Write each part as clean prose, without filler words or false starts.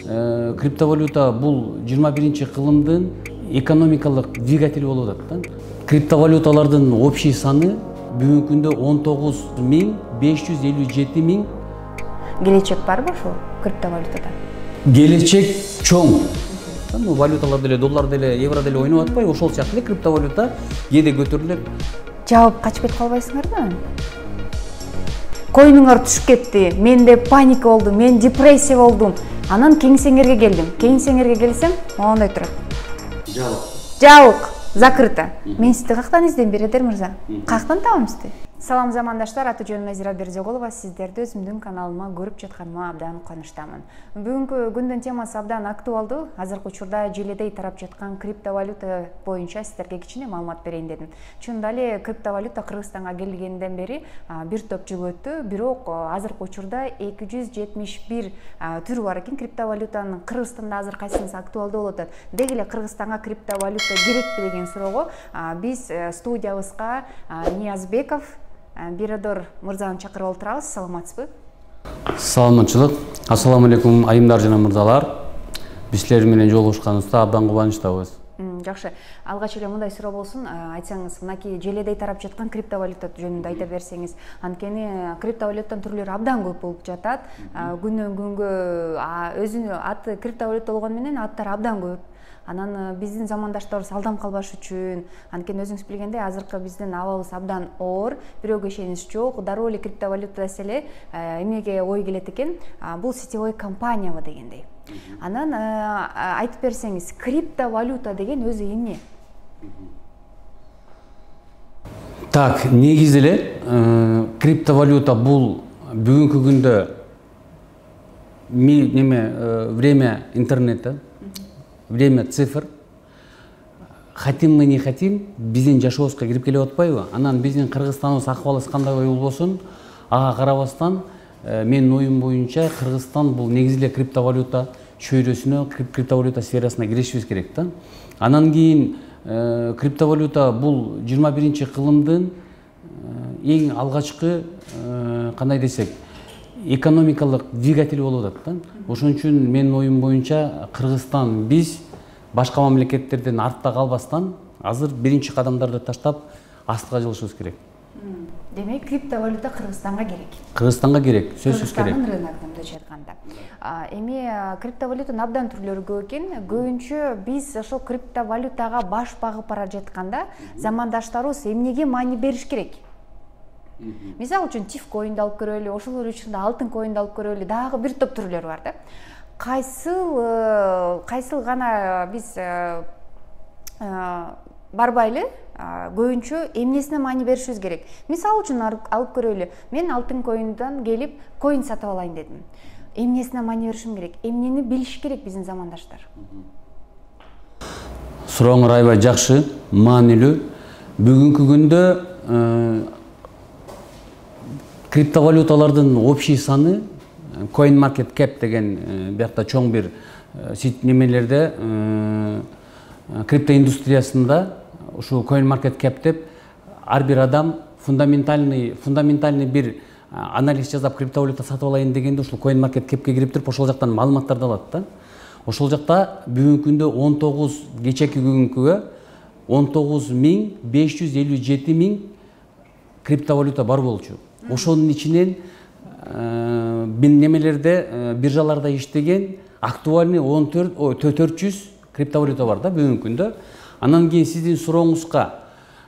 криптовалюта бул 21-кылымдын экономикалык двигатели болуп атат. Криптовалюталардын общий саны бүгүнкү күндө 19.557 миң. Келечек барбы ошол криптовалютада? Келечек чоң. Валюталар деле, доллар деле, евро деле ойноп атпайбы? Ошол сыяктуу эле криптовалюта кээде көтөрүлөт. Жаап качып кетип калбайсыңарбы? Коюнуңар түшүп кетти, менде паника болду, мен депрессия болдум. Анан кеңсеңерге келдим. Кеңсеңерге келсем, моундай турат. Жабык, закрыто. Мен сизди каяктан издейм, Бередер мырза? Каяктан табам сизди? Салам замандаштар, аты жөнүм Назира Бердиоголова, сиздерди өзүмдүн каналыма көрүп жатканыма абдан кубанычтамын. Бүгүнкү күндүн темасы абдан актуалдуу. Азыркы учурда желедей тарап жаткан криптовалюта боюнча сиздерге кичине маалымат берейин дедим. Чындап эле криптовалюта Кыргызстанга келгенден бери бир топ жыл өттү, бирок азыркы учурда 271 түрү бар экен криптовалютанын. Кыргызстанда азыр кайсынысы актуалдуу болуп атат? Деги эле Кыргызстанга криптовалюта керекпи деген суроого биз студиябызга Ниязбеков Бередер мырзаны чакырып алып турабыз. Саламатсызбы? Саламатчылык. Ассаламу алейкум айымдар жана мырзалар. Биз силер менен жолугушканыбызда абдан кубанычтабыз. Жакшы. Алгач эле мындай суроо болсун, айтсаңыз, мынакей желедей тарап жаткан криптовалюта жөнүндө айта берсеңиз. Анткени криптовалютанын түрлөрү абдан көп болуп жатат. Күнөн күнгө өзүнүн аты криптовалюта болгону менен аттары абдан көп. Анан биздин замандаштарыбыз алдам калбаш үчүн, анткени өзүңүз билгендей, азыркы биздин абалыбыз абдан оор, бирөөгө ишенич жок. Дароо эле криптовалюта десе эле эмнеге ой келет экен? Бул сетевой компаниябы дегендей. Анан айтып берсеңиз, криптовалюта деген өзү эмне? Так, негизи эле криптовалюта бул бүгүнкү күндө время интернета, время цифр. Хотим мы не хотим, биздин жашообузга кирип келип атпайбы? Анан биздин Кыргызстаныбыз акыбалыбыз кандай болбосун, ага карабастан менин оюм боюнча Кыргызстан бул негизи эле криптовалюта чөйрөсүнө, криптовалюта сферасына киришибиз керек да. Анан кийин криптовалюта бул 21-кылымдын эң алгачкы кандай десек, экономикалык двигатели болуп атат да. Ошон үчүн менин оюм боюнча Кыргызстан биз башка мамлекеттерден артта калбастан азыр биринчи кадамдарды таштап астыга жылышыбыз керек. Демек, криптовалюта Кыргызстанга керек. Кыргызстанга керек, сөзсүз керек. Кыргызстандын рыногунда айтканда. Эми криптовалютанын абдан түрлөрү көп экен. Көбүнчө биз ошол криптовалютага баш багып бара жатканда замандаштарыбыз эмнеге маани бериш керек? Мисалы үчүн тиф коинди алып көрөлү, ошолор үчүн да алтын коинди алып көрөлү, дагы бир топ түрлөрү бар да. Кайсыл гана биз барбайлы, көбүнчө эмнесине маани беришибиз керек. Мисалы үчүн алып көрөлү, мен алтын коиндан келип коин сатып алайын дедим. Эмнесине маани беришим керек? Эмнени билиш керек биздин замандаштар? Сурооңор аябай жакшы, маанилүү. Бүгүнкү күндө криптовалюталардын общий саны CoinMarketCap деген биякта чоң бир немелерде криптоиндустриясында ушул CoinMarketCap деп ар бир адам фундаментальный бир анализ жасап криптовалюта сатып алайын дегенде ушул CoinMarketCap'ке кирип туруп ошол жактан маалыматтарды алат да. Ошол жакта бүгүнкү күндө кечээки күнгүгө 19.557 миң криптовалюта бар болчу. Ошонун ичинен немелерде биржаларда иштеген актуальный 400 криптовалюта бар да бүгүнкү күндө. Анан кийин сиздин сурооңузга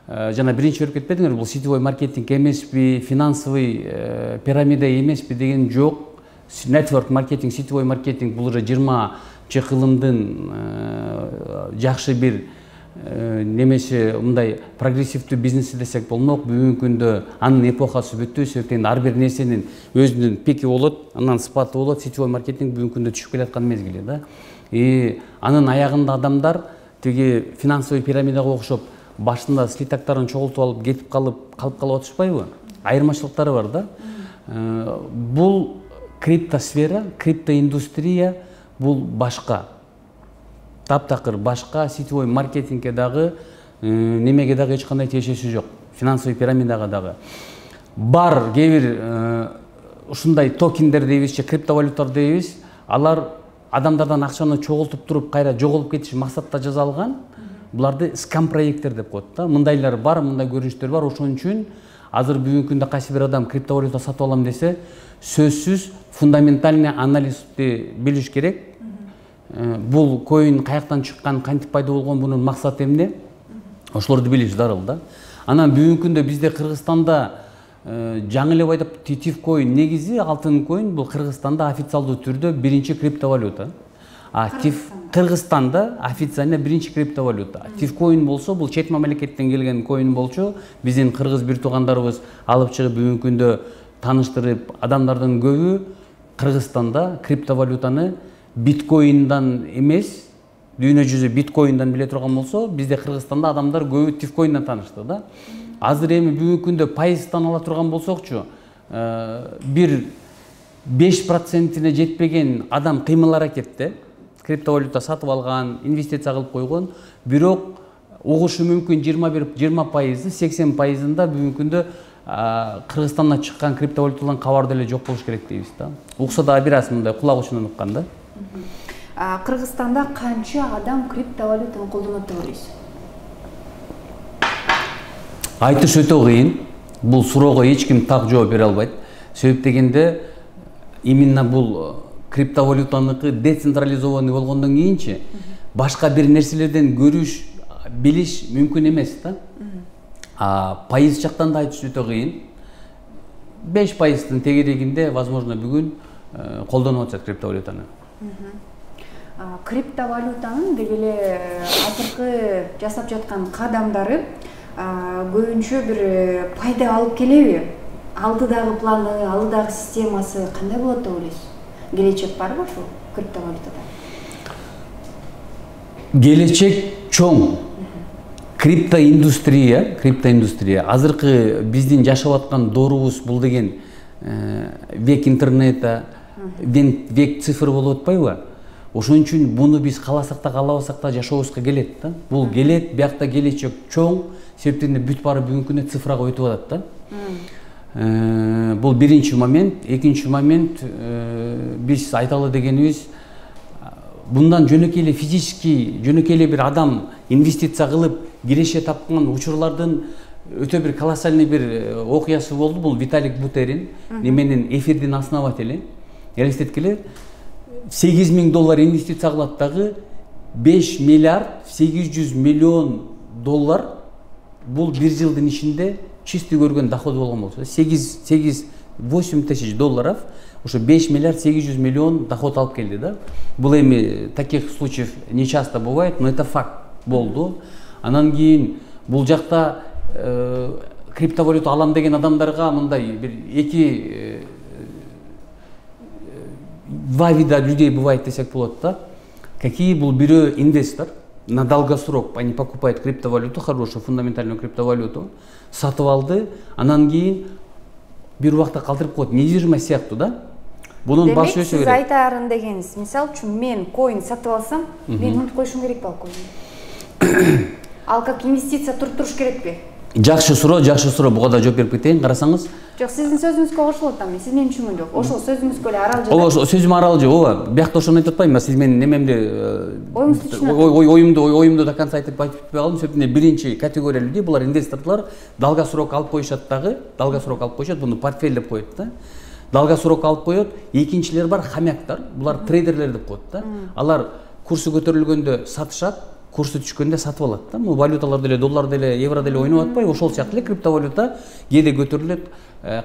жана биринчи берип кетпедиңер, бул сетевой маркетинг эмеспи, финансовый пирамида эмеспи деген жок. Network маркетинг, сетевой маркетинг бул уже 20-кылымдын жакшы бир немесе мындай прогрессивдүү бизнеси десек болмок. Бүгүнкү күндө анын эпохасы бүттү, себептен ар бир нерсенин өзүнүн пики болот, анан спаты болот. Сетевой маркетинг бүгүнкү күндө түшүп келаткан мезгили да. Анын аягында адамдар тиги финансовый пирамидага окшоп башында слитактарын чогултуп алып кетип калып атышпайбы? Айырмачылыктары бар да. Бул криптосфера, криптоиндустрия бул башка. Таптакыр башка, сетевой маркетингке дагы, немеге дагы эч кандай тиешеси жок. Финансовый пирамидага дагы. Бар кээ бир ушундай токендер дейбиз же криптовалюталар дейбиз. Алар адамдардан акчаны чогултуп туруп кайра жоголуп кетиш максатта жасалган. Буларды скам проекттер деп коет да. Мындайлар бар, мындай көрүнүштөр бар. Ошон үчүн азыр бүгүнкү күндө кайсы бир адам криптовалюта сатып алам десе, сөзсүз фундаментальный анализди билиш керек. Бул коин каяктан чыккан, кантип пайда болгон, бунун максаты эмне? Ошолорду билиш зарыл да. Анан бүгүнкү күндө бизде Кыргызстанда жаңы эле айтып, Тифкоин негизи алтын коин бул Кыргызстанда официалдуу түрдө биринчи криптовалюта. Кыргызстанда официально биринчи криптовалюта. Тифкоин болсо бул чет мамлекеттен келген коин болчу. Биздин кыргыз бир туугандарыбыз алып чыгып бүгүнкү күндө тааныштырып, адамдардын көбү Кыргызстанда криптовалютаны биткоиндан эмес, дүйнө жүзү биткоиндан биле турган болсо, бизде Кыргызстанда адамдар көбү тифкоиндан таанышты да. Азыр эми бүгүнкү күндө пайыздан ала турган болсокчу, бир 5%-ине жетпеген адам кыймыл аракетте криптовалюта сатып алган, инвестиция кылып койгон, бирок угушу мүмкүн 20%, 80%-ында бүгүнкү күндө Кыргызстандан чыккан криптовалютадан кабар деле жок болуш керек дейбиз да. Укса да бир аз мындай кулак учунан уккан да. Кыргызстанда канча адам криптовалютаны колдонот деп ойлойсуз? Айтыш өтө кыйын. Бул суроого эч ким так жооп бере албайт. Себеп дегенде именно бул криптовалютаныкы децентрализованный болгондон кийинчи башка бир нерселерден көрүш, билиш мүмкүн эмес да. Пайыз жактан да айтыш өтө кыйын. 5%-тын тегерегинде возможно бүгүн колдонуп атышат криптовалютаны. Криптовалютанын деги эле азыркы жасап жаткан кадамдары көбүнчө бир пайда алып келеби? Алдыдагы планы, алдыдагы системасы кандай болот деп ойлойсуз? Келечек барбы ушул криптовалютада? Келечек чоң. Криптоиндустрия азыркы биздин жашап аткан доорубуз бул деген век интернета, век цифр болуп атпайбы? Ошон үчүн буну биз кааласак да, каалабасак да жашообузга келет да. Бул келет, биякта келечек чоң, себептен бүт баары бүгүнкү күндө цифрага өтүп атат да. Бул биринчи момент. Экинчи момент, биз айталы дегенибиз, bundan жөнөкөй физический, жөнөкөй бир адам инвестиция кылып киреше тапкан учурлардын өтө бир колоссальный бир окуясы болду. Бул Виталик Бутерин, неменин эфирдин основатели. Элестеткиле, $8,000 инвестиция кылат дагы $5 миллиард 800 миллион бул бир жылдын ичинде чистый көргөн доходу болгон болчу. $8 тысяч, ошо 5 миллиард 700 миллион доход алып келди да. Бул эми таких случаев не часто бывает, но это факт болду. Анан кийин бул жакта криптовалюта алам деген адамдарга мындай бир два вида людей бывает десек болот да. Какие бул бирөө инвестор на долгосрок, они покупают криптовалюту, хорошую фундаментальную криптовалюту, сатып алды, анан кийин бир убакта калтырып коет, недвижимость сыяктуу да. Бунун баш өсө керек. Сиз айтаарын дегениңиз, мисалы үчүн мен коин сатып алсам, мен унутуп коюшум керек болот коин. Ал как инвестиция туруш керекпи? Жакшы суроо, буга да жооп берип кетейин, карасаңыз. Жок, сиздин сөзүңүзгө кошулат да, сиз менин түшүнгөн жок. Ошол сөзүңүзгө эле аралжы. Ооба, сөзүм аралжы, ооба. Биякта ошону айтып атпаймынбы? Сиз менин немемди оюмду до конца айтып атпай калдым. Себептен биринчи категория людей, булар инвесторлор долгосрок алып коюшат дагы, буну портфель деп коет да. Долгосрок алып коет. Экинчилер бар, хамяктар, булар трейдерлер деп коет да. Алар курсы көтөрүлгөндө сатышат, курсы түшкөндө сатып алат да. Бул валюталар деле, доллар деле, евро деле ойноп атпайбы? Ошол сыяктуу эле криптовалюта кээде көтөрүлөт,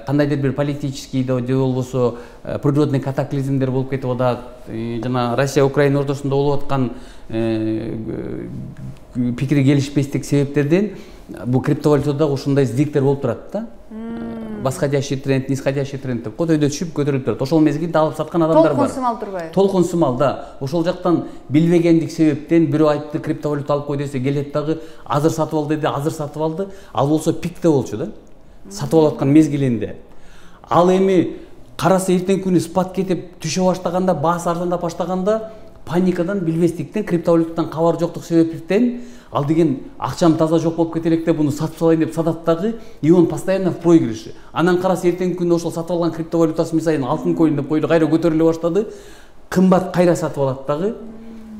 кандайдыр бир политический же болбосо природный катаклизмдер болуп кетип атат. Жана Россия Украина ортосунда болуп аткан пикири келишпестик себептерден бул криптовалютада ушундай сдвигтер болуп турат да. Восходящий тренд, нисходящий тренд деп көтөйдө түшүп көтөрүлүп турат. Ошол мезгилде алып саткан адамдар бар. Толкун сымал турбайбы? Толкун сымал да. Ошол жактан билбегендик себептен бирөө айтты криптовалюта алып кой десе, келет дагы азыр сатып ал деди, азыр сатып алды. Ал болсо пикте болчу да. Сатып алып аткан мезгилинде. Ал эми караса эртең күнү спад кетип түшө баштаганда, баасы арзандап баштаганда паникадан, билбестиктен, криптовалютадан кабар жоктук себептен ал деген акчам таза жок болуп кетелек деп буну сатып салайын деп сатат дагы, и он постоянно в проигрыше. Анан караса эртең күнү ошол сатып алган криптовалютасы мисайын алтын коин деп койду, кайра көтөрүлө баштады. кымбат кайра сатып алат дагы,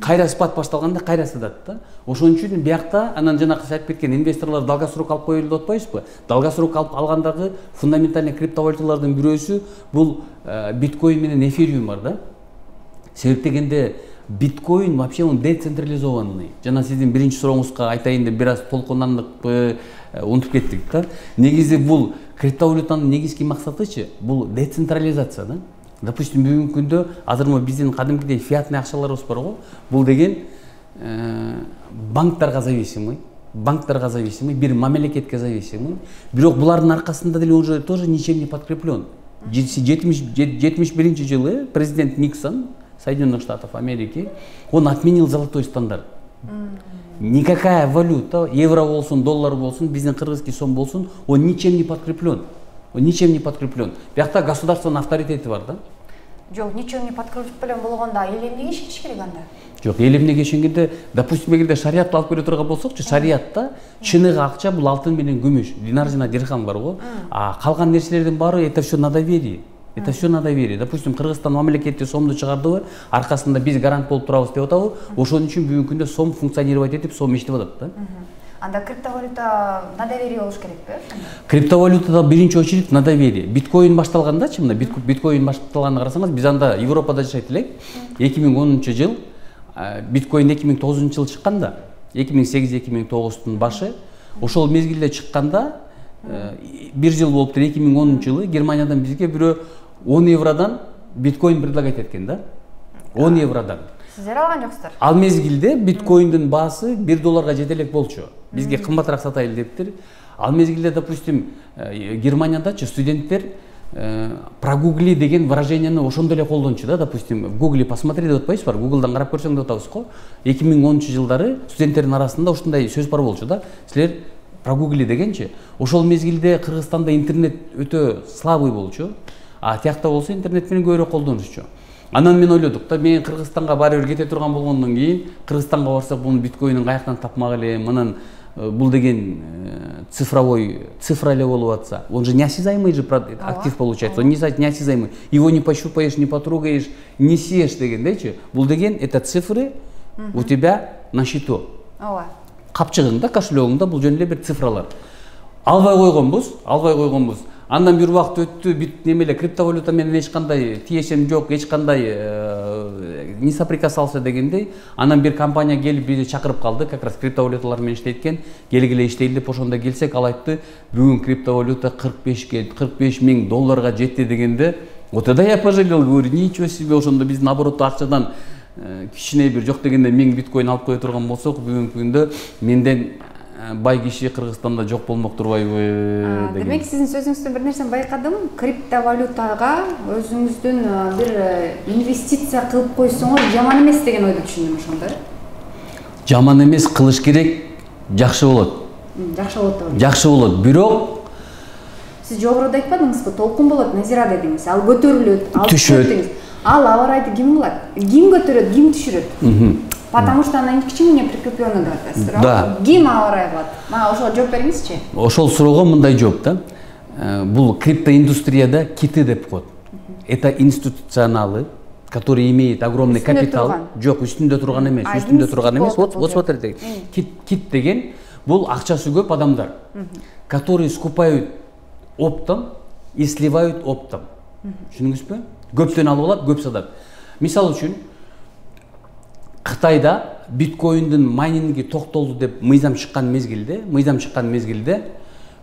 кайра спад башталганда кайра сатат да. Ошон үчүн биякта анан жанакы айтып кеткен инвесторлор долгосрок алып коелу деп атпайбызбы? Долгосрок алып алгандагы фундаментальный криптовалюталардын бирөөсү бул биткоин менен эфириум бар да. Себеп дегенде биткоин вообще он децентрализованный. Жана сиздин биринчи сурооңузга айтайын деп бир аз толкундандыкпы, унутуп кеттик да. Негизи бул криптовалютанын негизги максатычы бул децентрализация да. Допустим, бүгүнкү күндө азыр биздин кадимкидей фиатный акчаларыбыз бар го. Бул деген банктарга зависимый, бир мамлекетке зависимый. Бирок булардын аркасында деле уже тоже ничем не подкреплен. 71 жылы президент Никсон Соединенных Штатов Америки, он отменил золотой стандарт. Никакая валюта, евро болсун, доллар болсун, биздин кыргызский сом болсун, он ничем не подкреплен. Биякта государственный авторитети бар да. Жок, ничем не подкреплен болгондо эл эмнеге ишениш керек анда? Жок, эл эмнеге ишенгенде, допустим, эгерде шариатты алып келе турган болсокчу, шариатта чыныгы акча бул алтын менен күмүш, динар жана дирхам бар го. А калган нерселердин баары это все на доверие. Это все на доверие. Допустим, Кыргызстан мамлекети сомду чыгардыбы, аркасында биз гарант болуп турабыз деп атабы, ошон үчүн бүгүнкү күндө сом функционировать этип, сом иштеп атат да. Анда криптовалюта на доверие болуш керекпи? Криптовалютада биринчи очередь на доверие. Биткоин башталгандачы, мына биткоин башталганын карасаңыз, биз анда Европада жашайт элек. 2010-жыл, биткоин 2009-жыл чыкканда, 2008-2009-тун башы, ошол мезгилде чыкканда, бир жыл болуптур, 2010-жылы Германиядан бизге бирөө 10 евродан биткоин предлагать эткен да. 10 евродан. Сиздер алган жоксуздар? Ал мезгилде биткоиндин баасы 1 долларга жете элек болчу. Бизге кымбатыраак сатайлы дептир. Ал мезгилде, допустим, Германиядачы студенттер прогугли деген выраженияны ошондой эле колдончу да. Допустим, в Гугле посмотри деп атпайсызбы? Гуглдан карап көрсөң деп атабыз го. 2010-жылдары студенттердин арасында ушундай сөз бар болчу да. Силер прогугли дегенчи. Ошол мезгилде Кыргызстанда интернет өтө слабый болчу. А тиякта болсо интернет менен көбүрөөк колдонушчу. Анан мен ойлодук да, мен Кыргызстанга баары бир кете турган болгондон кийин, Кыргызстанга барсак бунун биткоинин каяктан тапмак эле, мынын бул деген цифра эле болуп атса, он же неосязаемый же актив получается, он неосязаемый. Его не пощупаешь, не потрогаешь, не съешь дегендейчи. Бул деген это цифры у тебя на счету. Капчыгыңда, кошелегиңда бул жөн эле бир цифралар. Албай койгонбуз. Андан бир убакыт өттү, немеле криптовалюта менен эч кандай тиешем жок, эч кандай не соприкасался дегендей. Анан бир компания келип бизди чакырып калды, как раз криптовалюталар менен иштейт. Келгиле иштейли деп ошондо келсек, ал айтты, бүгүн криптовалюта 45 миң долларга жетти дегенде, вот тогда я пожалел, говорю, ничего себе, ошондо биз наоборот акчадан кичине бир жок дегенде 1000 биткоин алып кое турган болсок, бүгүнкү күндө менден бай киши Кыргызстанда жок болмок турбайбы деген. Демек, сиздин сөзүңүздөн бир нерсени байкадым. Криптовалютага өзүңүздүн бир инвестиция кылып койсоңуз жаман эмес деген ойду түшүндүм ошондо. Жаман эмес, кылыш керек, жакшы болот. Жакшы болот. Бирок сиз жогоруда айтпадыңызбы? Толкун болот, Назира дедиңиз. Ал көтөрүлөт, ал түшөт. Ал абарайды ким кылат? Ким көтөрөт, ким түшүрөт? Потому что она ни к чему не прикреплена, да. Ким абарай кылат? Мага ошого жооп бериңизчи. Ошол суроого мындай жооп да. Бул криптоиндустрияда киты деп коет. Это институционалы, которые имеют огромный капитал. Жок, үстүндө турган эмес. Вот смотрите. Кит деген бул акчасы көп адамдар, которые скупают оптом и сливают оптом. Түшүндүңүзбү? Көптөн алып алат, көп сатат. Мисалы үчүн, Кытайда биткоиндин майнинги токтолду деп мыйзам чыккан мезгилде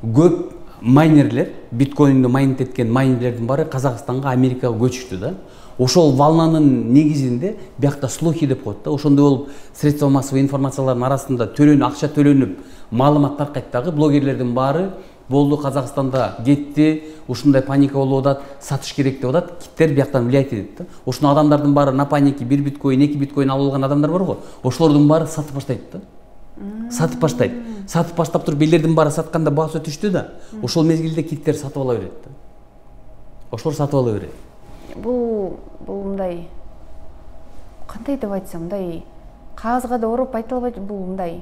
көп майнерлер, биткоинди майнинг эткен майнерлердин баары Казакстанга, Америкага көчүштү да. Ошол волнанын негизинде биякта слухи деп коет да. Ошондой болуп, средства массовой информациялардын арасында акча төлөнүп, маалымат таркайт дагы, блогерлердин баары болду, Казакстанда кетти, ушундай паника болуп атат, сатыш керек деп атат, киттер бияктан влиять этет да. Ошону адамдардын баары на панике 1 биткоин, 2 биткоин алып алган адамдар бар го, ошолордун баары сатып баштайт да. Сатып баштап туруп элдердин баары сатканда баасы түштү да. Ошол мезгилде киттер сатып ала берет да. Ошолор сатып ала берет. Бул мындай кандай деп айтсам, мындай кагазга да ороп айта албайт, бул мындай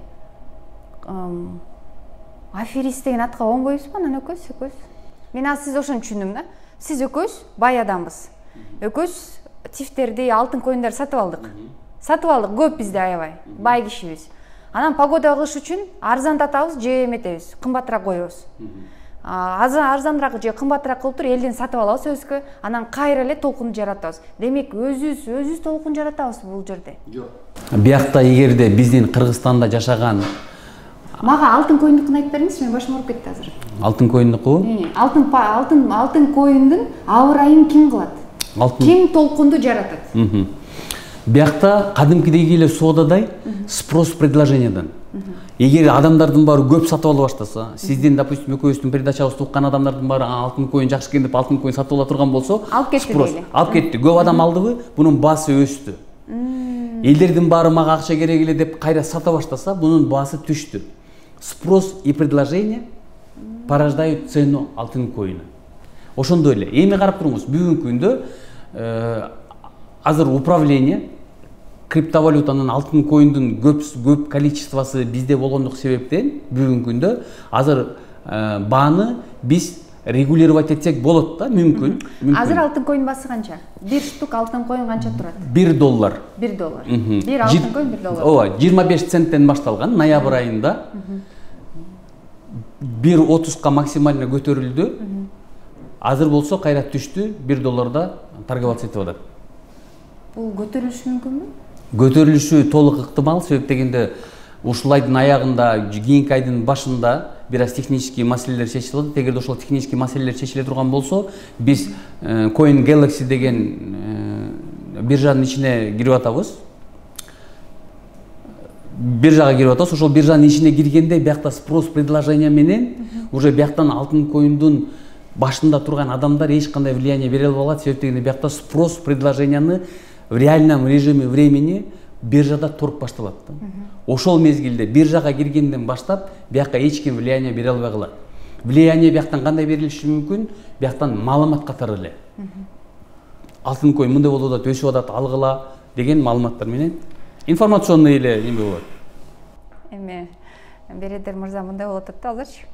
аферист деген атка оңбойбузбу анан экөөбүз? Мен азыр сиз ошону түшүндүм да. Сиз экөөбүз бай адамбыз. Экөөбүз тифтерди, алтын коюндарды сатып алдык. Көп бизде аябай, бай кишибиз. Анан погода кыш үчүн арзандатабыз же эметебиз, кымбатыраак коебуз. Арзаныраак же кымбатыраак кылып туруп элден сатып алабыз өзгө, анан кайра эле толкунду жаратабыз. Демек өзүбүз толкун жаратабыз бул жерде. Жок. Биякта эгерде биздин Кыргызстанда жашаган мага алтын коюндукун айтып бериңизчи, мен башым ооруп кетти азыр. Алтын коюндуку? Алтын коюндун абырайын ким кылат? Ким толкунду жаратат? Биякта кадимкидеги эле соодадай спрос предложениядан. Эгер адамдардын баары көп сатып ала баштаса, сиздин, допустим, экөөбүздүн передачабызды уккан адамдардын баары алтын коюн жакшы экен деп алтын коюн сатып ала турган болсо, спрос алып кетти. Көп адам алдыбы, бунун баасы өстү. Элдердин баары мага акча керек эле деп кайра сата баштаса, бунун баасы түштү. Спрос и предложение порождают цену алтын коюна. Ошондой эле. Эми карап туруңуз, бүгүнкү күндө азыр управление криптовалютанын алтын коюндун көп количествосы бизде болгондук себептен бүгүнкү күндө азыр бааны биз регулировать этсек болот да, мүмкүн. Азыр алтын коюн баасы канча? Бир штук алтын коюн канча турат? $1. Бир алтын коюн $1. Ооба, 25 центтен башталган ноябрь айында 1.30га максимально көтөрүлдү. Азыр болсо кайра түштү, $1 торговаться этип атат. Бул көтөрүлүшү мүмкүнбү? Көтөрүлүшү толук ыктымал, себеп дегенде ушул айдын аягында, кийинки айдын башында бир аз технический маселелер чечилет. Эгерде ошол технический маселелер чечиле турган болсо, биз Coin Galaxy деген биржанын ичине кирип атабыз. Биржага кирип атабыз. Ошол биржанын ичине киргенде биякта спрос предложение менен уже бияктан алтын коюндун башында турган адамдар эч кандай влияние бере албайт, себеп дегенде биякта спрос предложенияны в реальном режиме времени биржада торг башталат. Ошол мезгилде биржага киргенден баштап биякка эч ким влияние бере албай калат. Влияние бияктан кандай берилиши мүмкүн? Бияктан маалымат катары эле. Алтын коюн мындай болуп атат, өсүп атат, алгыла деген маалыматтар менен информационный эле эме болот. Эми Бередер мырза мындай болуп атат да азырчы.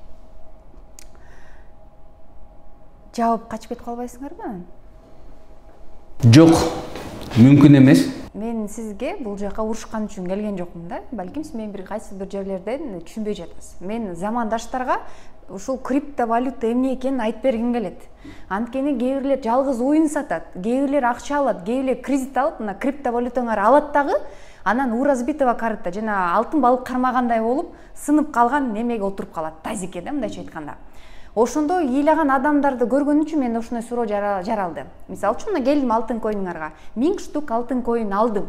Жабып качып кетип калбайсыңарбы? Жок, мүмкүн эмес. Мен сизге бул жака урушкан үчүн келген жокмун да. Балким сиз мен кайсы бир жерлерден түшүнбөй жатасыз. Мен замандаштарга ушул криптовалюта эмне экенин айтып бергим келет. Анткени кээ бирлер жалгыз оюн сатат, кээ бирлер акча алат, кээ бирлер кредит алып, мына криптовалютаңар алат дагы, анан уразбитова карта жана алтын балык кармагандай болуп, сынып калган немеге отуруп калат, тазике да, мындайча айтканда. Ошондо ыйлаган адамдарды көргөн үчүн мен ошондой суроо жаралды. Мисалы үчүн мына келдим алтын коюнуңарга. 1000 штук алтын коюн алдым.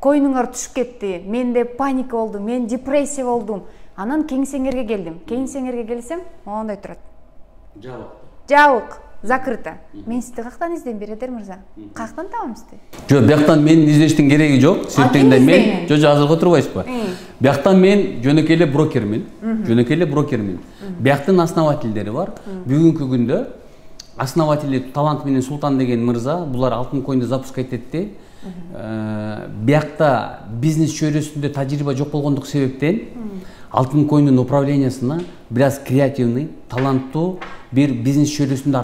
Коюнуңар түшүп кетти. Менде паника болду, мен депрессия болдум. Анан кеңсеңерге келдим. Кеңсеңерге келсем, моундай турат. Жабык, закрыто. Мен сизди каяктан издейм, Бередер мырза? Каяктан табам сизди? Жок, бияктан менин издештин кереги жок. Себеп дегенде мен азыркы отурбайсызбы? Бияктан мен жөнөкөй эле брокермин. Бияктын основательдери бар. Бүгүнкү күндө основатели Талант менен Султан деген мырза, булар алтын коюнду запускать этти. Биякта бизнес чөйрөсүндө тажрыйба жок болгондук себептен алтын коюндун управлениясына бир аз креативный, таланттуу бир бизнес чөйрөсүндө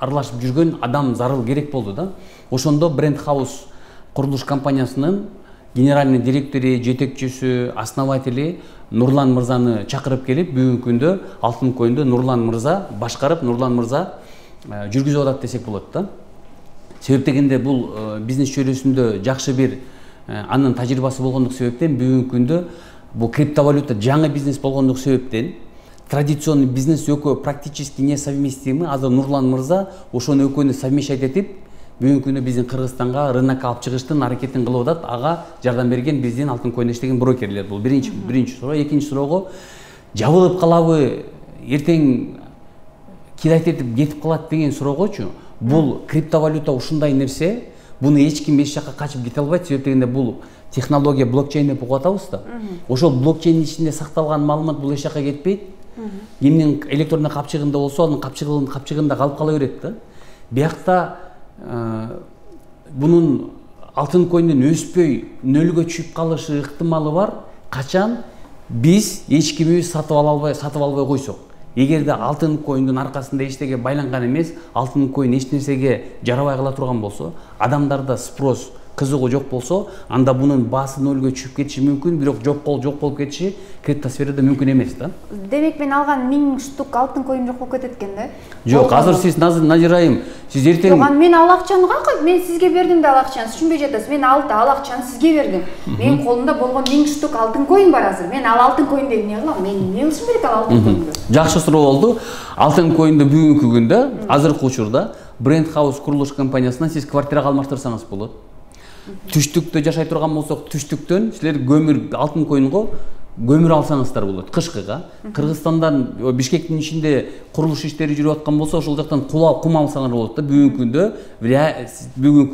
аралашып жүргөн адам зарыл керек болду да. Ошондо Бренд Хаус курулуш компаниясынын генеральный директору, жетекчиси, основатели Нурлан мырзаны чакырып келип, бүгүнкү күндө алтын коюнду Нурлан мырза башкарып, Нурлан мырза жүргүзүп атат десек болот да. Себеп дегенде бул бизнес чөйрөсүндө жакшы бир анын тажрыйбасы болгондук себептен бүгүнкү күндө бул криптовалюта жаңы бизнес болгондук себептен традиционный бизнес экөө практически несовместимы. Азыр Нурлан мырза ошону экөөнү совмещать этип бүгүнкү күндө биздин Кыргызстанга рынокко алып чыгыштын аракетин кылып атат. Ага жардам берген биздин алтын коюнда иштеген брокерлер. Бул биринчи суроо. Экинчи суроого, жабылып калабы, эртең кирайт этип кетип калат деген суроогочу, бул криптовалюта ушундай нерсе, буну эч ким эч жакка качып кете албайт. Себеп дегенде бул технология блокчейн деп угуп атабыз да. Ошол блокчейндин ичинде сакталган маалымат бул эч жакка кетпейт. Кимдин электрондук капчыгында болсо, анын капчыгында калып кала берет да. Биякта бунун алтын коюндун өспөй нөлгө түшүп калышы ыктымалы бар. Качан биз эч кимибиз сатып албай койсок. Эгерде алтын коюндун аркасында эчтеге байланган эмес, алтын коюн эч нерсеге жарабай кала турган болсо, адамдарда спрос, кызыгуу жок болсо, анда бунун баасы нөлгө түшүп кетиши мүмкүн, бирок жок болуп кетиши криптосферада мүмкүн эмес да. Демек мен алган 1000 штук алтын коюн жок болуп кетет экен да? Жок, азыр сиз Назирайым, сиз эртең Жок, мен ал акчаны канка, мен сизге бердим да ал акчаны, түшүнбөй жатасыз. Мен ал акчаны сизге бердим. Менин колумда болгон 1000 штук алтын коюн бар азыр. Мен ал алтын коюнду эмне кылам? Мен эмне кылышым керек ал алтын коюнду? Жакшы суроо болду. Алтын коюнду бүгүнкү күндө, азыркы учурда Brand House курулуш компаниясынан сиз квартирага алмаштырсаңыз болот. Түштүктө жашай турган болсок, түштүктөн силер алтын коюнго көмүр алсаңыздар болот кышкыга. Кыргызстандан Бишкектин ичинде курулуш иштери жүрүп аткан болсо, ошол жактан кум алсаңар болот да. Бүгүнкү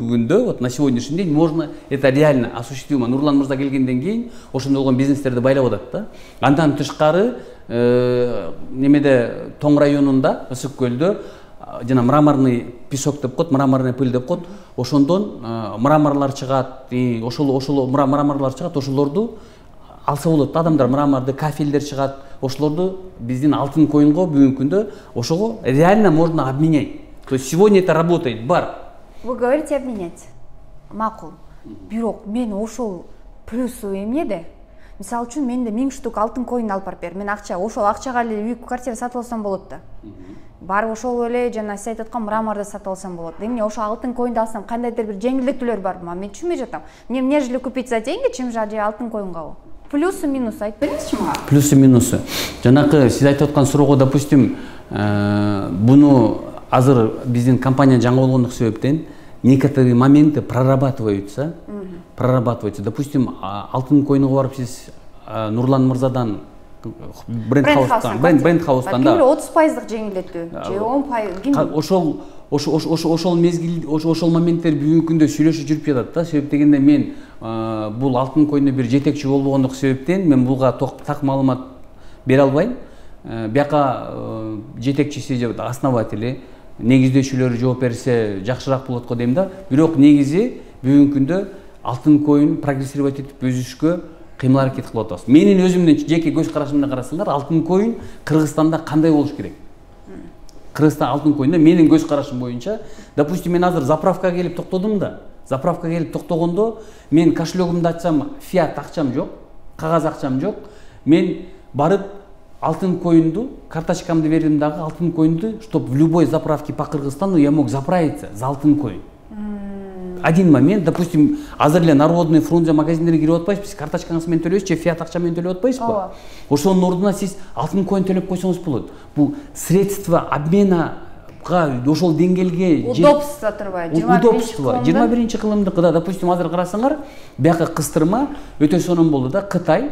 күндө, вот на сегодняшний день можно это реально осуществимо. Нурлан мырза келгенден кийин ошондой болгон бизнестерди байлап атат да. Андан тышкары немеде Тоң районунда, Ысык көлдө жана мраморный песок деп коет, мраморный пыль деп коет. Ошондон мраморлар чыгат, ошол мраморлар чыгат, ошолорду алса болот. Адамдар мраморду, кафелдер чыгат, ошолорду биздин алтын коюнго бүгүнкү күндө ошого реально можно обменять. То есть сегодня это работает, бар. Вы говорите обменять. Макул. Бирок мен ошол плюсу эмнеде? Мисалы үчүн менде 1000 штук алтын коюн алып барып бер. Мен ошол акчага эле үй квартира сатып алсам болот да. Барып ошол эле жана сиз айтып аткан мраморду сатып алсам болот. Эмне ошол алтын коюнду алсам кандайдыр бир жеңилдетүүлөр барбы? Мен түшүнбөй жатам. Мне нежели купить за деньги, чем же алтын коюнга. Плюсы минусы айтып бериңизчи мага. Плюсы минусы. Жанакы сиз айтып аткан суроого, допустим, буну азыр биздин компания жаңы болгондук себептен некоторые моменты прорабатываются. Допустим, алтын коюнга барып сиз Нурлан мырзадан Brand House'тан да 30% жеңилдетүү же 10%. Ошол мезгил, ошол моменттер бүгүнкү күндө сүйлөшүп жүрүп жатат да. Себеп дегенде мен бул алтын коюнда бир жетекчи болгондук себептен мен буга так маалымат бере албайм. Бияка жетекчиси же основатели, негиздөөчүлөрү жооп берсе жакшыраак болот го дейм да. Бирок негизи бүгүнкү күндө алтын коюн прогрессировать этип өсүшкө кыймыл аракет кылып атабыз. Менин өзүмдүн жеке көз карашымдан карасаңар, алтын коюн Кыргызстанда кандай болуш керек? Кыргызстан алтын коюнда менин көз карашым боюнча, допустим, мен азыр заправкага келип токтодум да. Заправкага келип токтогондо мен кошелегимди ачсам, фиат акчам жок, кагаз акчам жок. Мен барып алтын коюнду, карточкамды бердим дагы, алтын коюнду, чтобы в любой заправке по Кыргызстану я мог заправиться за алтын коюн. Один момент, допустим, азыр эле Народный Фрунзе магазиндерге кирип атпайсызбы, биз карточкаңыз менен төлөйбүз же фиат акча менен төлөп атпайсызбы? Ошонун ордуна сиз алтын коюн төлөп койсоңуз болот. Бул средства обменага ошол деңгээлге удобство турбайбы? Удобство. 21-кылымдыкы да, допустим, азыр карасаңар, бияка кыстырма өтө сонун болду да. Кытай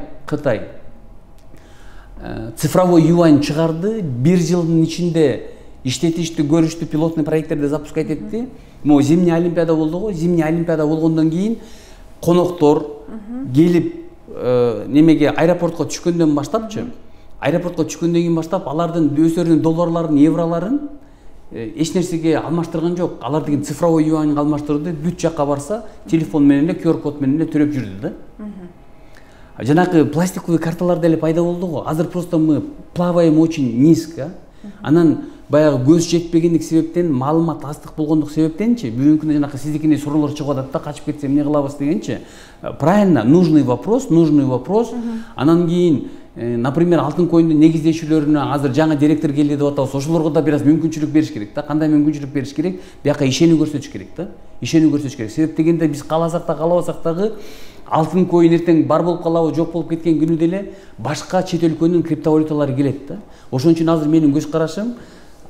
цифровой юань чыгарды, 1 жылдын ичинде иштетишти, көрүштү, пилотный проекттерди запускать этти. Мо зимний олимпиада болду го. Зимний олимпиада болгондон кийин коноктор келип немеге аэропортко түшкөндөн баштапчы. Аэропортко түшкөндөн кийин баштап алардын өздөрүнүн долларларын, евроларын эч нерсеге алмаштырган жок. Алар деген цифровой юаньга алмаштырды. Бүт жакка барса, телефон менен эле, QR код менен эле төлөп жүрдү да. Жанакы пластиковый карталар деле пайда болду го. Азыр просто мы плаваем очень низко. Анан баягы көз жетпегендик себептен, маалымат аздык болгондук себептенчи, бүгүнкү күндө жанакы сиздикиндей суроолор чыгып атат да, качып кетсем эмне кылабыз дегенчи. Правильно, нужный вопрос. Анан кийин, например, алтын коюнду негиздөөчүлөрүнө азыр жаңы директор келди деп атабыз. Ошолорго да бир аз мүмкүнчүлүк бериш керек да. Кандай мүмкүнчүлүк бериш керек? Бияка ишенүү көрсөтүш керек да. Себеп дегенде биз кааласак да, каалабасак дагы алтын коюн эртең бар болуп калабы, жок болуп кеткен күнү деле башка чет өлкөнүн криптовалюталары келет да. Ошон үчүн азыр менин көз карашым,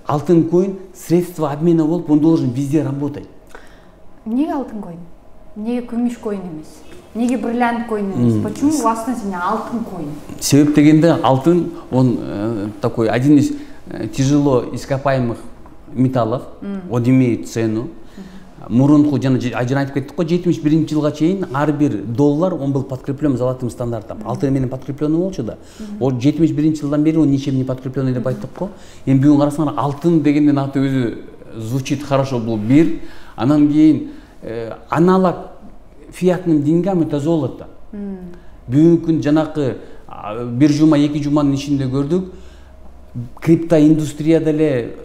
алтын коюн средство обмена болуп, он должен везде работать. Эмнеге алтын коюн? Эмнеге күмүш коюн эмес? Эмнеге бриллиант коюн эмес? Почему в основе алтын коюн? Себеп дегенде алтын, он такой один из тяжело ископаемых металлов, он имеет цену. Мурунку жана айтып кеттик го, 71-жылга чейин ар бир доллар он был подкреплен золотым стандартом. Алтын менен подкрепленный болчу да. О 71-жылдан бери он ничем не подкрепленный деп айттык го. Эми бүгүн карасаңар, алтын дегендин аты өзү звучит хорошо, бул бир. Анан кийин аналог фиатным деньгам это золото. Бүгүнкү күн жанакы бир жума, эки жуманын ичинде көрдүк. крипто индустрияда эле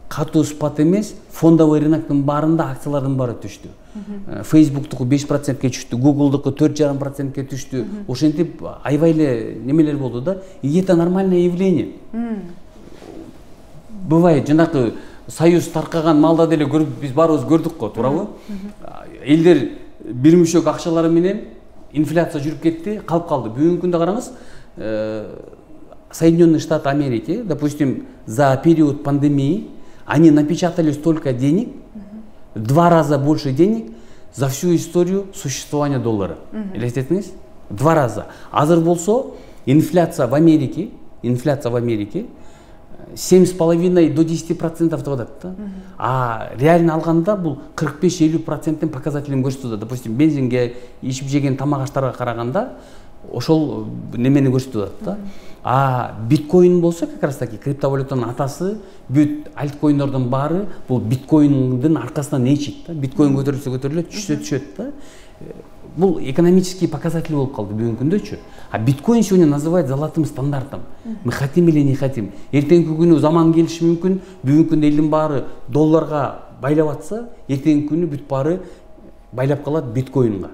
катуу спат эмес, фондовый рыноктун баарында акциялардын баары түштү. Facebook'туку 5%ке түштү, Google'дуку 4,5%ке түштү. Ошентип аябай эле немелер болду да. И это нормальное явление. Бывает, жанакы союз таркаган малда деле биз баарыбыз көрдүк го, туурабы? Элдер бир мүшөк акчалары менен инфляция жүрүп кетти, калып калды. Бүгүнкү күндө караңыз, Соединенные Штаты Америки, допустим, за период пандемии они напечатали столько денег, в 2 раза больше денег за всю историю существования доллара. Елестетиңиз? 2 раза. Азыр болсо инфляция в Америке 7,5 до 10% туудат. А реально алганда бул 45-50% показателин көрсөтөт. Допустим, бензинге, ичип жеген тамак аштарга караганда ошол немени көрсөтөт да. А биткоин болсо как раз таки криптовалютанын атасы, бүт альткоиндордун баары бул биткоиндин аркасынан ичит да. Биткоин көтөрүлсө көтөрүлөт, түшсө да. Бул экономический показатель болуп калды бүгүнкү күндөчү. А биткоин сегодня называют золотым стандартом. Мы хотим или не хотим. Эртеңки күнү заман келиши мүмкүн, бүгүнкү күндө элдин баары долларга байлап атса, эртеңки күнү бүт баары байлап калат биткоинга.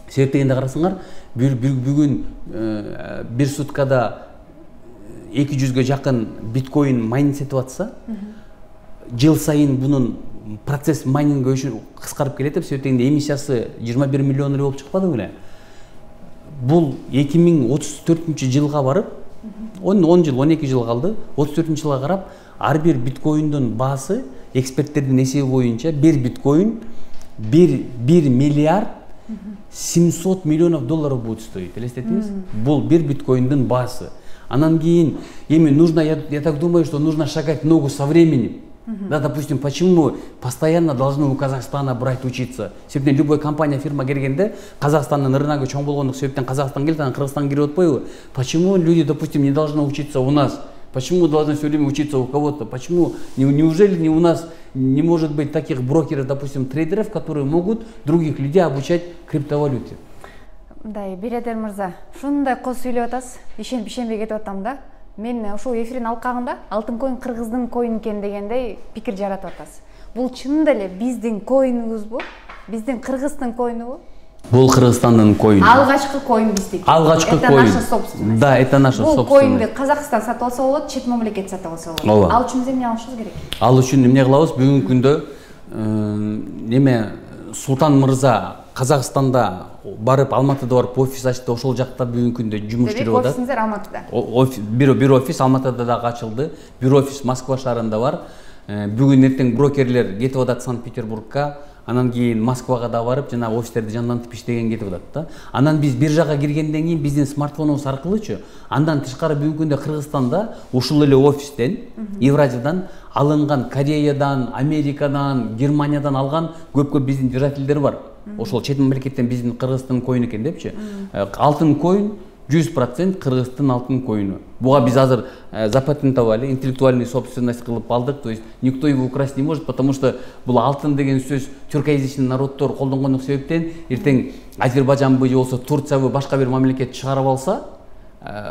Себеп дегенде карасаңар, бүгүн бир суткада 200-ге жакын биткоин майнинг сетип атса, жыл сайын бунун процесс майнинга кыскарып келет деп, себеп дегенде эмиссиясы 21 миллион эле болуп чыкпады беле. Бул 2034-жылга барып, 10 жыл, 12 жыл калды, 34-жылга карап, ар бир биткоиндун баасы эксперттердин эсеби боюнча бир биткоин 1 миллиард 700 миллионов долларов будет стоить. Елестетиңиз? Бул бир биткоиндин баасы. Анан кийин эми нужно, я так думаю, что нужно шагать ногу со временем. Да, допустим, почему постоянно должны у Казахстана брать учиться? Себептен любой компания, фирма келгенде, Казахстанның рыногу чоң болгондук себептен Казахстан келет, анан Кыргызстан кирип отпойбу? Почему люди, допустим, не должны учиться у нас? Почему должны все время учиться у кого-то? Почему? Неужели не у нас не может быть таких брокеров, допустим, трейдеров, которые могут других людей обучать криптовалюте? Мындай, Бередер мырза, ушундай кол сүйлөп атасыз, ишенбей кетип атам да. Мен ошол эфирдин алкагында алтын коин кыргыздын коин экен дегендей пикир жаратып атасыз. Бул чынында эле биздин коинубузбу? Биздин Кыргыздын коинубу? Бул Кыргызстандын коину. Алгачкы коин биздики. Алгачкы коин. Это наша собственность. Да, это наша собственность. Бул коинди Казакстан сатып алса болот, чет мамлекет сатып алса болот. Ал үчүн эмне алышыбыз керек? Ал үчүн эмне кылабыз? Бүгүнкү күндө неме Султан мырза Казакстанда барып, Алматыда барып офис ачты, ошол жакта бүгүнкү күндө жумуш жүрүп атат. Офисиңиздер Алматыда? Бир офис Алматыда дагы ачылды, бир офис Москва шаарында бар. Бүгүн эртең брокерлер кетип атат Санкт-Петербургка, анан кийин Москвага да барып, жана офистерди жандантып иштеген кетип атат да. Анан биз биржага киргенден кийин биздин смартфонубуз аркылычы, андан тышкары бүгүнкү күндө Кыргызстанда ушул эле офистен, Евразиядан алынган, Кореядан, Америкадан, Германиядан алган көп биздин держательдер бар. Ошол чет мамлекеттен биздин Кыргыздын коин экен депчи. Алтын коин 100% Кыргыздын алтын коину. Буга биз азыр запатентовали, интеллектуальный собственность кылып алдык. То есть никто его украсть не может, потому что бул алтын деген сөз тюркоязычный народдор колдонгондук себептен эртең Азербайжанбы же болсо Турциябы башка бир мамлекет чыгарып алса,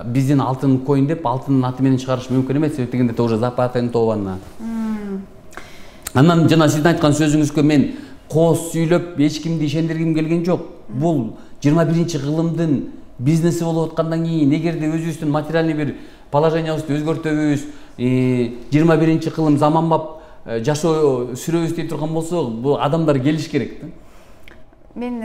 биздин алтын коин деп алтындын аты менен чыгарыш мүмкүн эмес, себеп дегенде это уже запатентовано. Анан жана сиздин айткан сөзүңүзгө мен кооз сүйлөп эч кимди ишендиргим келген жок. Бул 21-кылымдын бизнеси болуп аткандан кийин эгерде өзүбүздүн материальный бир положениябызды өзгөртөбүз, 21-кылым заманбап жашоо сүрөбүз дей турган болсок, бул адамдар келиш керек да. Мен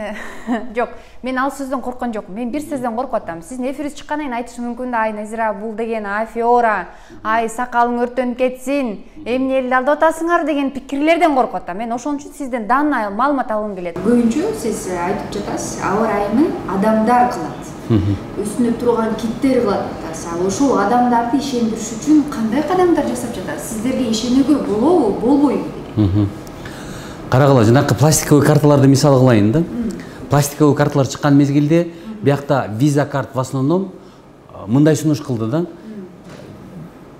жок, мен ал сөздөн корккон жокмун. Мен бир сөздөн коркуп атам. Сиздин эфириңиз чыккандан кийин айтышы мүмкүн да, ай Назира, бул деген афиора, ай сакалың өртөнүп кетсин, эмне элди алдап атасыңар деген пикирлерден коркуп атам. Мен ошон үчүн сизден данный маалымат алгым келет. Көбүнчө сиз айтып жатасыз, аба ырайымын адамдар кылат. Үстүнө турган киттер кылат атасыз. Ал ошол адамдарды ишендириш үчүн кандай кадамдар жасап жатасыз? Сиздерге ишенүүгө болобу, болбойбу? Карагыла, жанакы пластиковый карталарды мисал кылайын да. Пластиковый карталар чыккан мезгилде биякта виза карт в основном мындай сунуш кылды да.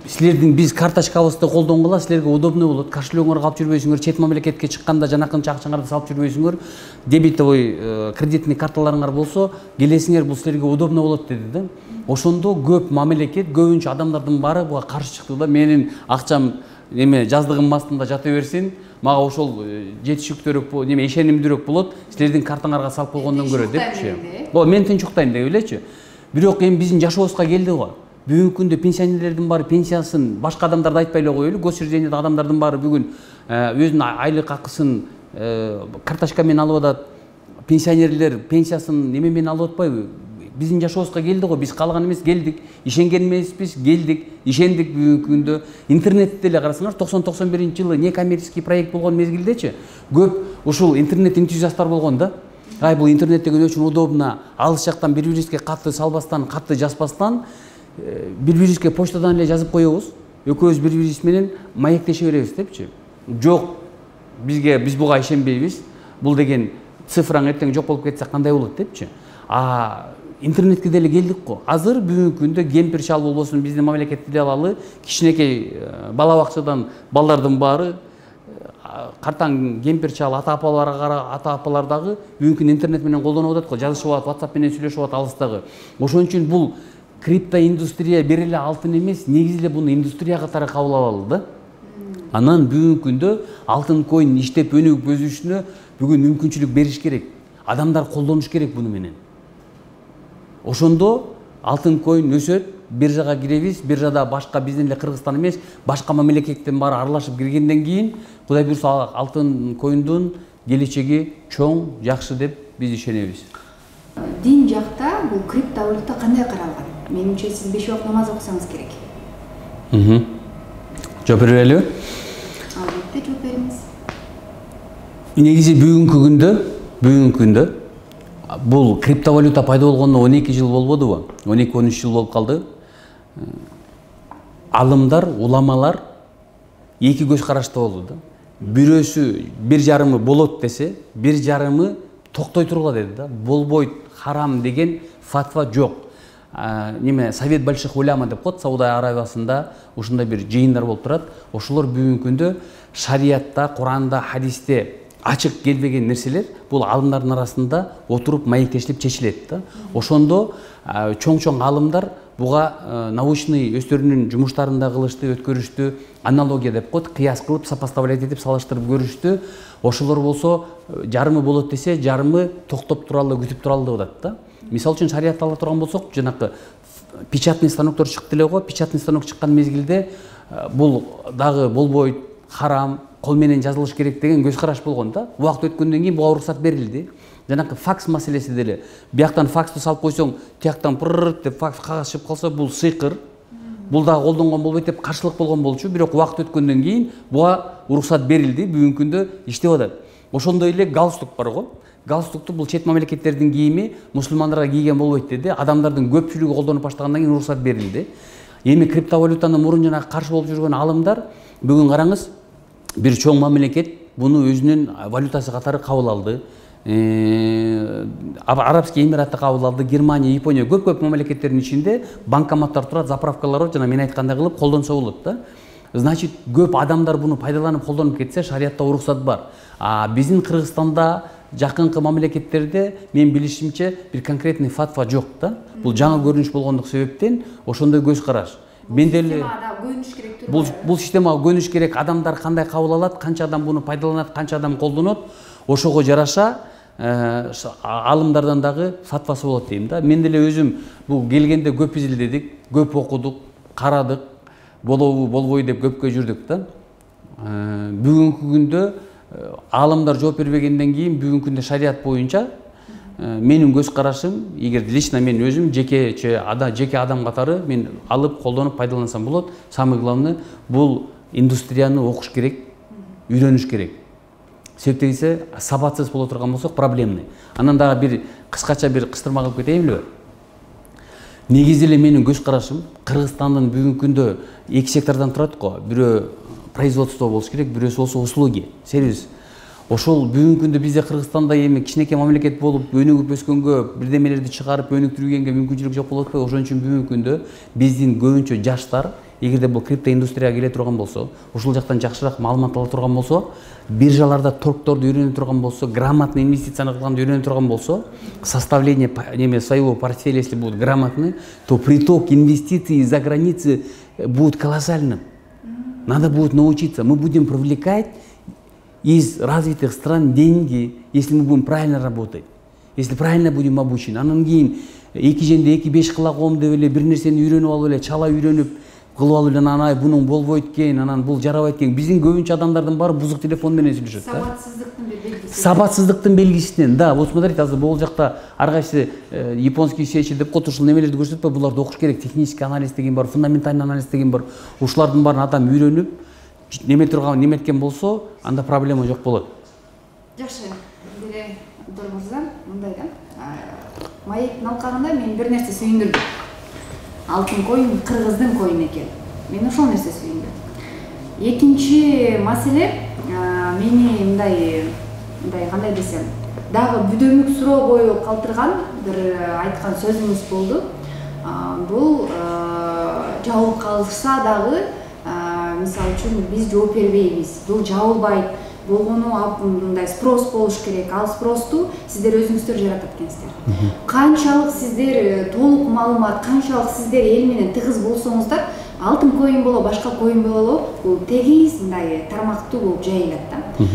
силердин биз карточкабызды колдонгула силерге удобный болот, кошелегиңер калып жүрбөйсүңөр, чет мамлекетке чыкканда жанакынча акчаңарды салып жүрбөйсүңөр, дебетовый кредитный карталарыңар болсо келесиңер, бул силерге удобный болот деди да. Ошондо көп мамлекет, көбүнчө адамдардын баары буга каршы чыкты да. Менин акчам неме жаздыгымдын астында жата берсин, мага ошол жетишиктүүрөөк, неме ишенимдүүрөөк болот, силердин картаңарга салып койгондон көрө депчи. Мен тынчуктайм деп элечи. Бирок эми биздин жашообузга келди го. Бүгүнкү күндө пенсионерлердин баары пенсиясын башка адамдарды айтпай эле коелу, госучреждениеде адамдардын баары бүгүн өзүнүн айлык акысын карточка менен алып атат. Пенсионерлер пенсиясын неме менен алып атпайбы? Биздин жашообузга келди го, биз каалаган эмес, келдик. Ишенген эмеспиз, келдик, ишендик. Бүгүнкү күндө интернетте эле карасаңар, 90-91 жылы некоммерческий проект болгон мезгилдечи көп ушул интернет энтузиасттар болгон да. Ай, бул интернет деген өчүн удобно, алыс жактан бири-бирибизге катты салбастан, катты жазбастан бири-бирибизге почтадан эле жазып коебуз. Экөөбүз бири-бирибиз менен маектеше беребиз депчи. Жок, биз буга ишенбейбиз. Бул деген цифраң эртең жок болуп кетсе кандай болот депчи. Интернетке деле келдик го. Азыр бүгүнкү күндө кемпир шал болбосун биздин мамлекетти деле алалы, кичинекей бала бакчадан балдардын баары картаң кемпир чал ата-апалар дагы бүгүнкү интернет менен колдонуп атат го, жазышып атат, WhatsApp менен сүйлөшүп атат алыстагы. Ошон үчүн бул криптоиндустрия бир эле алтын эмес, негизи эле буну индустрия катары кабыл алалы да. Анан бүгүнкү күндө алтын койн иштеп өнүгүп өсүшүнө бүгүн мүмкүнчүлүк бериш керек. Адамдар колдонуш керек буну менен. Ошондо алтын койн өсөт, биржага киребиз, биржада башка биздин эле Кыргызстан эмес, башка мамлекеттен баары аралашып киргенден кийин, Кудай буйрса алтын койндун келечеги чоң, жакшы деп биз ишенебиз. Дин жакта бул криптовалюта кандай каралган? Менимче сиз 5 убак намаз окусаңыз керек. Жооп берели? Албетте жооп бериңиз. Негизи бүгүнкү күндө бул криптовалюта пайда болгондо 12 жыл болбодубу? 12-13 жыл болуп калды. Алымдар, уламалар эки көз карашта болду да. Бирөөсү 1,5 болот десе, 1,5 токтой тургула деди да. Болбойт, харам деген фатва жок. Совет больших уляма деп коет, Сауд Арабиясында ушундай бир жыйындар болуп турат. Ошолор бүгүнкү күндө шариятта, Куранда, хадисте ачык келбеген нерселер бул алымдардын арасында отуруп маектешилип чечилет да. Ошондо чоң алымдар буга научный өздөрүнүн жумуштарында кылышты, өткөрүштү, аналогия деп коет, кыяс кылып, сопоставлять этип салыштырып көрүштү. Ошолор болсо жарымы болот десе, жарымы токтоп туралы, күтүп туралы деп атат да. Мисалы үчүн шариятты ала турган болсок, жанакы печатный станоктор чыкты эле го, печатный станок чыккан мезгилде бул дагы болбойт, харам, кол менен жазылыш керек деген көз караш болгон да. Убакыт өткөндөн кийин буга уруксат берилди. Жанакы факс маселеси деле. Бияктан факсту салып койсоң, тияктан пырррт деп факс кагаз чыгып калса, бул сыйкыр. Бул дагы колдонгон болбойт деп каршылык болгон болчу, бирок убакыт өткөндөн кийин буга уруксат берилди, бүгүнкү күндө иштеп атат. Ошондой эле галстук бар го. Галстукту бул чет мамлекеттердин кийими, мусулмандарга кийген болбойт деди. Адамдардын көпчүлүгү колдонуп баштагандан кийин уруксат берилди. Эми криптовалютаны мурун жана каршы болуп жүргөн алымдар бүгүн караңыз, бир чоң мамлекет буну өзүнүн валютасы катары кабыл алды. Арабский Эмираты кабыл алды, Германия, Япония, көп мамлекеттердин ичинде банкоматтар турат, заправкалар бар, жана мен айткандай кылып колдонсо болот да. Значит, көп адамдар буну пайдаланып колдонуп кетсе, шариятта уруксат бар. Биздин Кыргызстанда, жакынкы мамлекеттерде мен билишимче бир конкретный фатва жок да. Бул жаңы көрүнүш болгондук себептен ошондой көз караш. Мен деле бул системага көнүш керек, адамдар кандай кабыл алат, канча адам буну пайдаланат, канча адам колдонот, ошого жараша алымдардан дагы фатвасы болот дейм да. Мен деле өзүм бул келгенде көп изилдедик, көп окудук, карадык, болобу, болбойбу деп көпкө жүрдүк да. Бүгүнкү күндө алымдар жооп бербегенден кийин бүгүнкү күндө шарият боюнча менин көз карашым, эгер лично мен өзүм жеке адам катары мен алып, колдонуп, пайдалансам болот. Самый главный бул индустрияны окуш керек, үйрөнүш керек. Себептегисе сабатсыз боло турган болсок проблемный. Анан дагы бир кыскача бир кыстырма кылып кетейинби? Негизи эле менин көз карашым, Кыргызстандын бүгүнкү күндө эки сектордон турат го. Бирөө производство болуш керек, бирөөсү болсо услуги, сервис. Ошол бүгүнкү күндө бизде Кыргызстанда эми кичинекей мамлекет болуп, өнүгүп өскөнгө, бирдемелерди чыгарып өнүктүргөнгө мүмкүнчүлүк жок болуп атпайбы? Ошон үчүн бүгүнкү күндө биздин көбүнчө жаштар эгерде бул крипто индустрияга келе турган болсо, ушул жактан жакшыраак маалымат ала турган болсо, биржаларда торгторду үйрөнө турган болсо, грамотно инвестицияны кылганды үйрөнө турган болсо, составление своего портфеля, если будет грамотный, то приток инвестиций из-за границы будет колоссальным. Надо будет научиться. Мы будем привлекать из развитых стран деньги, если мы будем правильно работать, если правильно будем обучены. Анан кийин 2-5 кыла коом деп эле бир нерсени үйрөнүп алып эле чала үйрөнүп кылып алып эле анан бунун болбойт экен, анан бул жарабайт экен. Биздин көбүнчө адамдардын баары бузук телефон менен сүйлөшөт да. Сабатсыздыктын белгиси. Сабатсыздыктын белгисинен. Да, вот смотрите, азыр бул жакта ар кайсы японский сечи деп коет, ушул немелерди көрсөтпөй, буларды окуш керек. Технический анализ деген бар, фундаментальный анализ деген бар. Ушулардын баарын адам үйрөнүп, неметкен болсо, анда проблема жок болот. Жакшы. Деле Дормурза, мындай да. Маектин алкагында мен бир нерсе сүйүндүрдүм. Алтын коин кыргыздын коину экен. Мен ошол нерсе сүйүндүрдүм. Экинчи маселе мени мындай кандай десем, дагы бүдөмүк суроо коюп калтырган бир айткан сөзүңүз болду. Бул жабылып калышса дагы, мисалы үчүн биз жооп бербейбиз. Бул жабылбайт. Болгону мындай спрос болуш керек. Ал спросту сиздер өзүңүздөр жаратат экенсиздер. Канчалык сиздер толук маалымат, канчалык сиздер эл менен тыгыз болсоңуздар, алтын коин боло, башка коин боло, бул тегиз мындай тармактуу болуп жайылат да.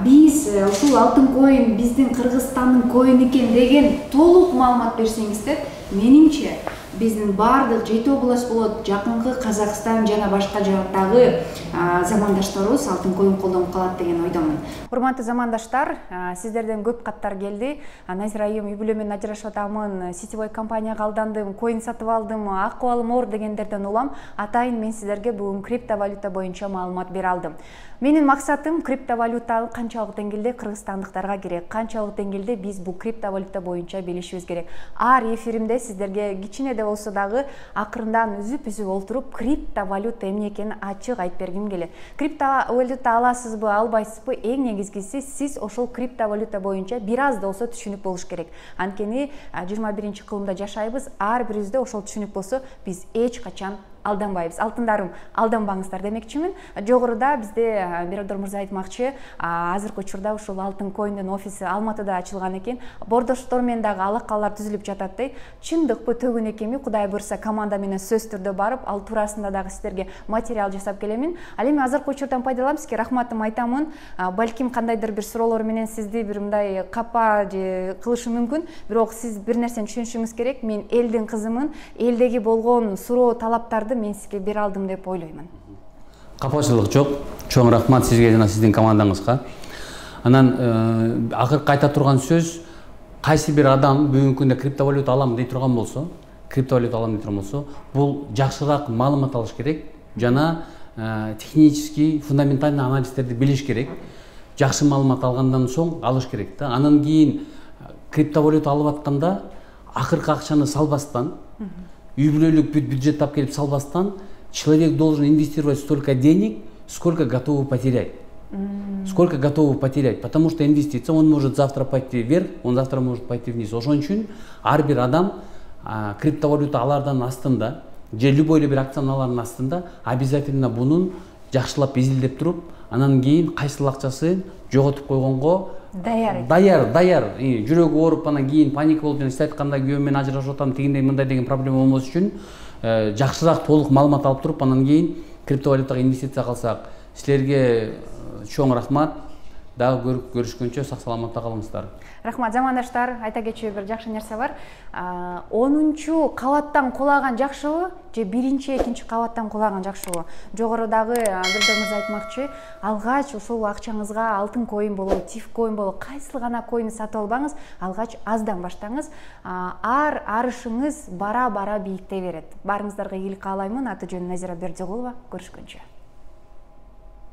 Биз ушул алтын коин биздин Кыргызстандын коини экен деген толук маалымат берсеңиздер, менимче биздин баардык жети область болот, жакынкы Казакстан жана башка жактагы замандаштарыбыз алтын коин колдонуп калат деген ойдомун. Урматтуу замандаштар, сиздерден көп каттар келди. Назира айым, үй бүлө менен ажырашып атамын, сетевой компанияга алдандым, коин сатып алдым, акыбалым оор дегендерден улам, атайын мен сиздерге бүгүн криптовалюта боюнча маалымат бере алдым. Менин максатым криптовалюта канчалык деңгээлде кыргызстандыктарга керек, канчалык деңгээлде биз бул криптовалюта боюнча билишибиз керек. Ар эфиримде сиздерге кичине да болсо дагы акырындан үзүп олтуруп криптовалюта эмне экенин ачык айтып бергим келет. Криптовалюта аласызбы, албайсызбы? Эң негизгиси сиз ошол криптовалюта боюнча бир аз да болсо түшүнүк болуш керек. Анткени 21-кылымда жашайбыз, ар бирибизде ошол түшүнүк болсо биз эч качан алданбайбыз. Алтындарым, алданбаңыздар демекчимин. Жогоруда бизде Бирадор мырза айтмакчы, азыркы учурда ушул алтын коиндин офиси Алматыда ачылган экен. Бордоштор менен дагы алакалар түзүлүп жатат дей. Чындыкпы, төгүн экенби? Кудай буйрса команда менен сөз түрдө барып, ал туурасында дагы сиздерге материал жасап келемин. Ал эми азыркы учурдан пайдаланып сизге рахматымды айтамын. Балким кандайдыр бир суроолор менен сизди бир мындай капа же кылышы мүмкүн, бирок сиз бир нерсени түшүнүшүңүз керек. Мен элдин кызымын, элдеги болгон суроо талаптарды мен сизге бере алдым деп ойлоймун. Капачылык жок. Чоң рахмат сизге жана сиздин командаңызга. Анан акыркы айта турган сөз, кайсы бир адам бүгүнкү күндө криптовалюта алам дей турган болсо, бул жакшыраак маалымат алыш керек жана технический, фундаментальный анализдерди билиш керек. Жакшы маалымат алгандан соң алыш керек да. Анан кийин криптовалюта алып атканда акыркы акчаны салбастан, үй бүлөлүк бюджет тап келип салбастан, человек должен инвестировать столько денег, сколько готовы потерять. Сколько готовы потерять. Потому что инвестиция, он может завтра пойти вверх, он завтра может пойти вниз. Ошон үчүн ар бир адам криптовалюта алардан астында, же любой бир акциянын астында обязательно бунун жакшылап изилдеп туруп, анан кийин кайсыл акчасын жоготуп койгонго даяр. Жүрөгү ооруп анан кийин паника болуп, жана сиз айткандай күйөөм менен ажырашып атам, тигиндей мындай деген проблема болмос үчүн жакшыраак толук маалымат алып туруп, анан кийин криптовалютага инвестиция кылсак. Силерге чоң рахмат. Дагы көрүшкөнчө сак саламатта калыңыздар. Рахмат замандаштар, айта кетчү бир жакшы нерсе бар. 10-чу кабаттан кулаган жакшыбы же 1-2 кабаттан кулаган жакшыбы? Жогорудагы Бирадор мырза айтмакчы, алгач ушул акчаңызга алтын коин болобу, тиф коин болобу, кайсыл гана коинди сатып албаңыз, алгач аздан баштаңыз. Ар арышыңыз бара-бара бийиктей берет. Барыңыздарга ийгилик каалаймын. Аты жөнүм Назира Бердиголова. Көрүшкөнчө.